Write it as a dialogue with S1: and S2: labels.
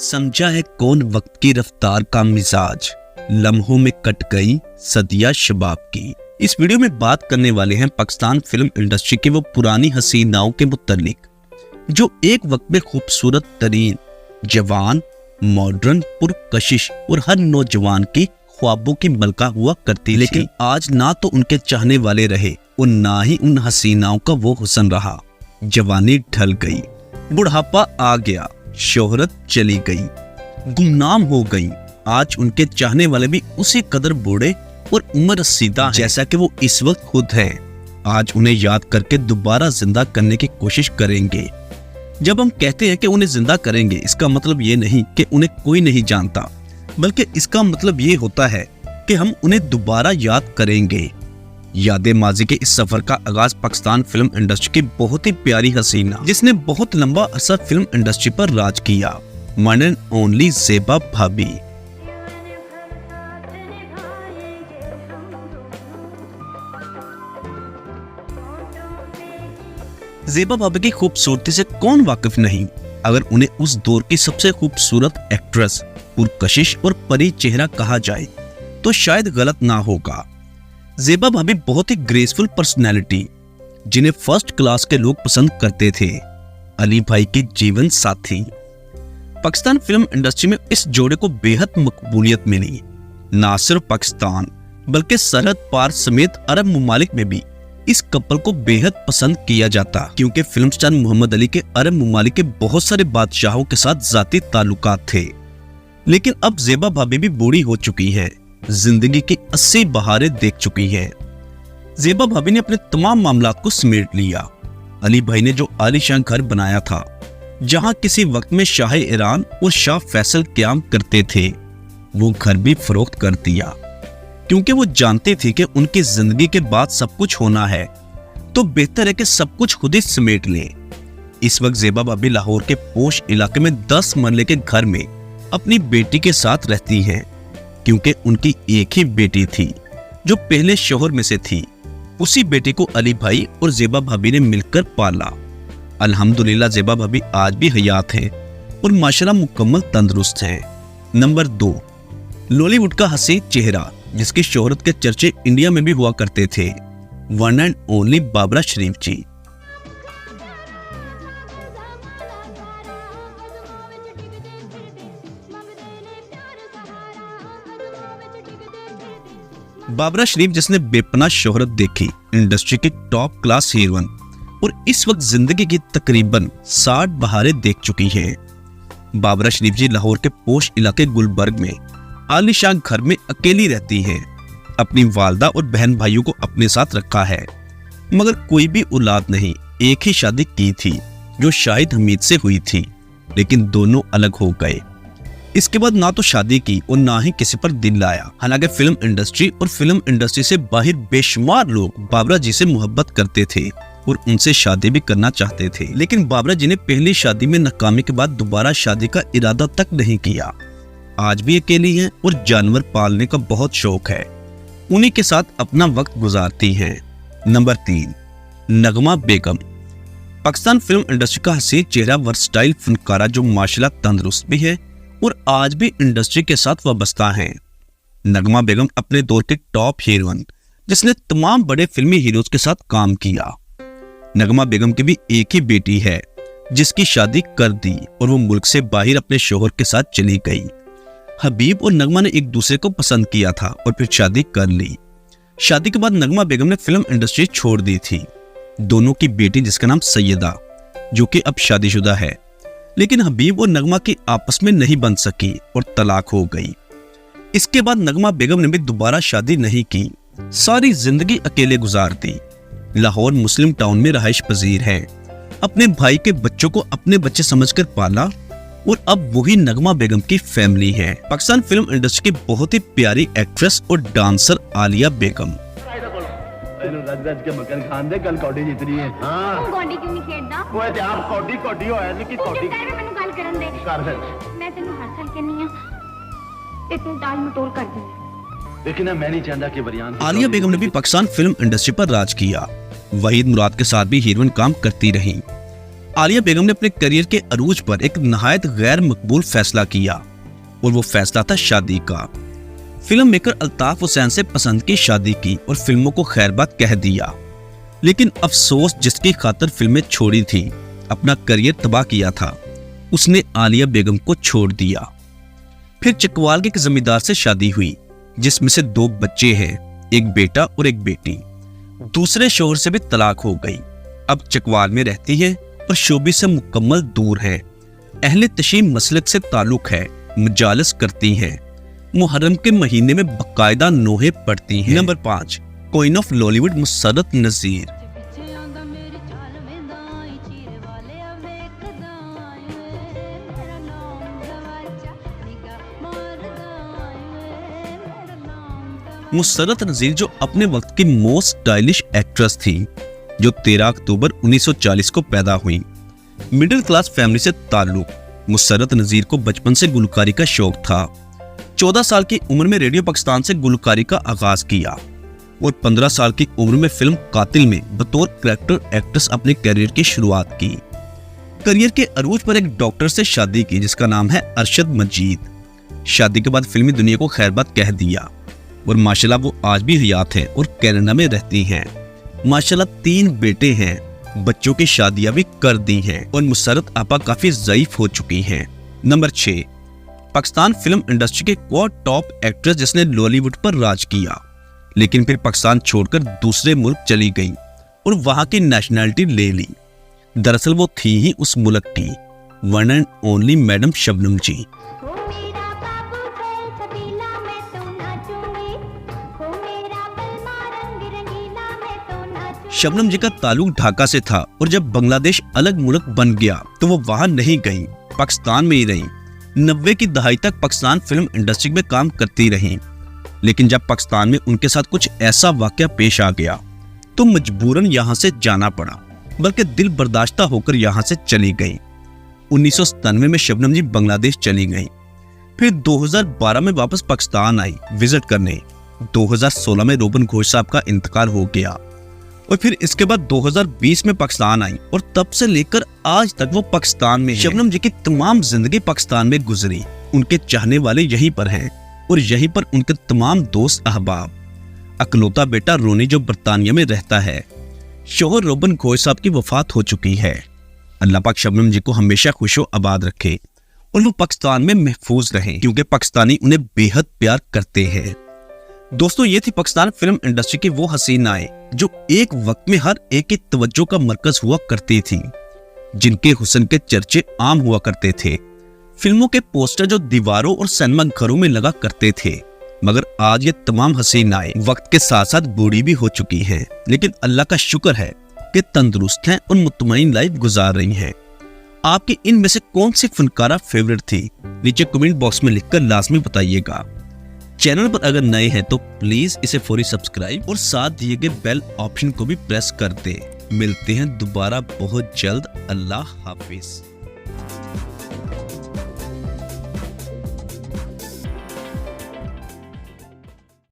S1: समझा है कौन वक्त की रफ्तार का मिजाज, लम्हों में कट गई सदिया शबाब की। इस वीडियो में बात करने वाले हैं पाकिस्तान फिल्म इंडस्ट्री के वो पुरानी हसीनाओं के मुतल्लिक जो एक वक्त में खूबसूरत तरीन, जवान, मॉडर्न, पुरकशिश और हर नौजवान की ख्वाबों की मलका हुआ करती, लेकिन आज ना तो उनके चाहने वाले रहे और ना ही उन हसीनाओं का वो हुस्न रहा। जवानी ढल गई, बुढ़ापा आ गया, शोहरत चली गई, गुमनाम हो गई। आज उनके चाहने वाले भी उसी कदर बूढ़े और उम्र रसीदा हैं जैसा कि वो इस वक्त खुद है। आज उन्हें याद करके दोबारा जिंदा करने की कोशिश करेंगे। जब हम कहते हैं कि उन्हें जिंदा करेंगे, इसका मतलब ये नहीं कि उन्हें कोई नहीं जानता, बल्कि इसका मतलब ये होता है कि हम उन्हें दोबारा याद करेंगे। यादें माजी के इस सफर का आगाज पाकिस्तान फिल्म इंडस्ट्री की बहुत ही प्यारी हसीना जिसने बहुत लंबा अरसा फिल्म इंडस्ट्री पर राज किया, वन एंड ओनली ज़ेबा भाभी। ज़ेबा भाभी की खूबसूरती से कौन वाकिफ नहीं। अगर उन्हें उस दौर की सबसे खूबसूरत एक्ट्रेस, पुरकशिश और परी चेहरा कहा जाए तो शायद गलत ना होगा। ज़ेबा भाभी बहुत ही ग्रेसफुल पर्सनैलिटी जिन्हें फर्स्ट क्लास के लोग पसंद करते थे। अली भाई की जीवन साथी। पाकिस्तान फिल्म इंडस्ट्री में इस जोड़े को बेहद मकबूलियत मिली। ना सिर्फ पाकिस्तान बल्कि सरहद पार समेत अरब मुमालिक में भी इस कपल को बेहद पसंद किया जाता, क्योंकि फिल्म स्टार मोहम्मद अली के अरब मुमालिक के बहुत सारे बादशाहों के साथ जाती ताल्लुकात थे। लेकिन अब ज़ेबा भाभी भी बूढ़ी हो चुकी है, जिंदगी की 80 बहारें देख चुकी है। ज़ेबा भाभी ने अपने तमाम मामलात को समेट लिया। अली भाई ने जो आलीशान घर बनाया था, जहां किसी वक्त में शाह ईरान और शाह फैसल क़याम करते थे, वो घर भी फरोख्त कर दिया, क्योंकि वो जानते थे कि उनकी जिंदगी के बाद सब कुछ होना है, तो बेहतर है कि सब कुछ खुद ही समेट लें। इस वक्त ज़ेबा भाभी लाहौर के पोश इलाके में 10 मरले के घर में अपनी बेटी के साथ रहती हैं, क्योंकि उनकी एक ही बेटी थी जो पहले शोहर में से थी। उसी बेटी को अली भाई और ज़ेबा भाभी ने मिलकर पाला। अल्हम्दुलिल्लाह ज़ेबा भाभी आज भी हयात हैं और माशाल्लाह मुकम्मल तंदुरुस्त हैं। नंबर 2, लॉलीवुड का हसीन चेहरा जिसकी शोहरत के चर्चे इंडिया में भी हुआ करते थे, वन एंड ओनली बाबरा शरीफ जी। बाबरा शरीफ जिसने बेपनाह शोहरत देखी, इंडस्ट्री की टॉप क्लास हीरोइन और इस वक्त जिंदगी की तकरीबन 60 बहारें देख चुकी है। बाबरा शरीफ जी लाहौर के पोश इलाके गुलबर्ग में आलीशान घर में अकेली रहती हैं। अपनी वालदा और बहन भाइयों को अपने साथ रखा है, मगर कोई भी औलाद नहीं। एक ही शादी की थी जो शाहिद हमीद से हुई थी, लेकिन दोनों अलग हो गए। इसके बाद ना तो शादी की और ना ही किसी पर दिल लाया। हालांकि फिल्म इंडस्ट्री और फिल्म इंडस्ट्री से बाहर बेशुमार लोग बाबरा जी से मोहब्बत करते थे और उनसे शादी भी करना चाहते थे, लेकिन बाबरा जी ने पहली शादी में नाकामी के बाद दोबारा शादी का इरादा तक नहीं किया। आज भी अकेली हैं और जानवर पालने का बहुत शौक है, उन्हीं के साथ अपना वक्त गुजारती हैं। नंबर 3, नगमा बेगम। पाकिस्तान फिल्म इंडस्ट्री का हसीन चेहरा, वर्सटाइल फनकारा जो माशाल्लाह तंदुरुस्त भी है और आज भी इंडस्ट्री के साथ वाबस्ता हैं। नगमा बेगम अपने दौर की टॉप हीरोइन जिसने तमाम बड़े फिल्मी हीरोज के साथ काम किया। नगमा बेगम की भी एक ही बेटी है जिसकी शादी कर दी और वो मुल्क से बाहर अपने शोहर के साथ चली गई। हबीब और नगमा ने एक दूसरे को पसंद किया था और फिर शादी कर ली। शादी के बाद नगमा बेगम ने फिल्म इंडस्ट्री छोड़ दी थी। दोनों की बेटी जिसका नाम सैयदा, जो कि अब शादीशुदा है, लेकिन हबीब और नगमा की आपस में नहीं बन सकी और तलाक हो गई। इसके बाद नगमा बेगम ने भी दोबारा शादी नहीं की, सारी जिंदगी अकेले गुजार दी। लाहौर मुस्लिम टाउन में रहाइश पजीर है। अपने भाई के बच्चों को अपने बच्चे समझकर पाला और अब वही नगमा बेगम की फैमिली है। पाकिस्तान फिल्म इंडस्ट्री की बहुत ही प्यारी एक्ट्रेस और डांसर आलिया बेगम। आलिया बेगम ने भी पाकिस्तान फिल्म इंडस्ट्री पर राज किया। वहीद मुराद के साथ भी हीरोइन काम करती रही। आलिया बेगम ने अपने करियर के अरूज पर एक नहायत गैर मकबूल फैसला किया और वो फैसला था शादी का। फिल्म मेकर अल्ताफ हुसैन से पसंद की शादी की और फिल्मों को खैरबाद कह दिया। लेकिन अफसोस जिसकी खातिर फिल्में छोड़ी थी, अपना करियर तबाह किया था, उसने आलिया बेगम को छोड़ दिया। फिर चकवाल के एक जमींदार से शादी हुई जिसमें से 2 बच्चे हैं, एक बेटा और एक बेटी। दूसरे शोहर से भी तलाक हो गई। अब चकवाल में रहती है और शोबी से मुकम्मल दूर है। अहले तशीम मसलक से ताल्लुक है, मुजालस करती हैं, मुहर्रम के महीने में बकायदा नोहे पढ़ती हैं। Number 5, queen of Lollywood Musarrat नज़ीर। मुसर्रत नज़ीर जो अपने वक्त की मोस्ट स्टाइलिश एक्ट्रेस थी, जो 13 अक्टूबर 1940 को पैदा हुई। मिडिल क्लास फैमिली से ताल्लुक। मुसर्रत नज़ीर को बचपन से गुलकारी का शौक था। 14 साल की उम्र में रेडियो पाकिस्तान से गुलकारी का आगाज किया और 15 साल की उम्र में फिल्म कातिल में बतौर कैरेक्टर एक्ट्रेस अपने करियर की शुरुआत की। करियर के अरूज पर एक डॉक्टर से शादी की जिसका नाम है अरशद मजीद। शादी के बाद फिल्मी दुनिया को खैरबाद कह दिया और माशाल्लाह वो आज भी हयात है और कनाडा में रहती हैं। माशाल्लाह 3 बेटे हैं, बच्चों की शादियां भी कर दी हैं और मुसर्रत आपा काफी ज़ईफ हो चुकी हैं। नंबर 6, पाकिस्तान फिल्म इंडस्ट्री के क्वाड टॉप एक्ट्रेस जिसने लॉलीवुड पर राज किया, लेकिन फिर पाकिस्तान छोड़कर दूसरे मुल्क चली गई और वहां की नेशनैलिटी ले ली। दरअसल वो थी ही उस मुल्क की one and only madam Shabnam ji. Shabnam ji का ताल्लुक ढाका से था और जब बांग्लादेश अलग मुल्क बन गया तो वो वहां नहीं गई, पाकिस्तान में ही रही। 90 की दहाई तक पाकिस्तान फिल्म इंडस्ट्री में काम करती रही, लेकिन जब पाकिस्तान में उनके साथ कुछ ऐसा वाकया पेश आ गया तो मजबूरन यहाँ से जाना पड़ा, बल्कि दिल बर्दाश्ता होकर यहाँ से चली गई। 1997 में शबनम जी बांग्लादेश चली गई, फिर 2012 में वापस पाकिस्तान आई विजिट करने। 2016 में रोबन घोष साहब का इंतकाल हो गया और फिर इसके बाद 2020 में पाकिस्तान आई और तब से लेकर आज तक वो पाकिस्तान में है। शबनम जी की तमाम जिंदगी पाकिस्तान में गुजरी। उनके चाहने वाले यहीं पर हैं और यहीं पर उनके तमाम दोस्त अहबाब। अकलौता बेटा रोनी जो बरतानिया में रहता है। शोहर रोबन घोष साहब की वफात हो चुकी है। अल्लाह पाक शबनम जी को हमेशा खुशो आबाद रखे और वो पाकिस्तान में महफूज रहें, क्योंकि पाकिस्तानी उन्हें बेहद प्यार करते हैं। दोस्तों, ये थी पाकिस्तान फिल्म इंडस्ट्री की वो हसीनाएं जो एक वक्त में हर एक की तवज्जो का मरकज हुआ करती थी, जिनके हुस्न के चर्चे आम हुआ करते थे। फिल्मों के पोस्टर जो दीवारों और सिनेमा घरों में लगा करते थे। मगर आज ये तमाम हसीनाएं वक्त के साथ साथ बूढ़ी भी हो चुकी हैं, लेकिन अल्लाह का शुक्र है कि तंदुरुस्त हैं और मुतमईन लाइफ गुजार रही हैं। आपकी इनमें से कौन सी फनकारा फेवरेट थी, नीचे कमेंट बॉक्स में लिखकर लाजमी बताइएगा। चैनल पर अगर नए हैं तो प्लीज इसे फौरी सब्सक्राइब और साथ दिए गए बेल ऑप्शन को भी प्रेस कर दें। मिलते हैं दोबारा बहुत जल्द। अल्लाह हाफिज।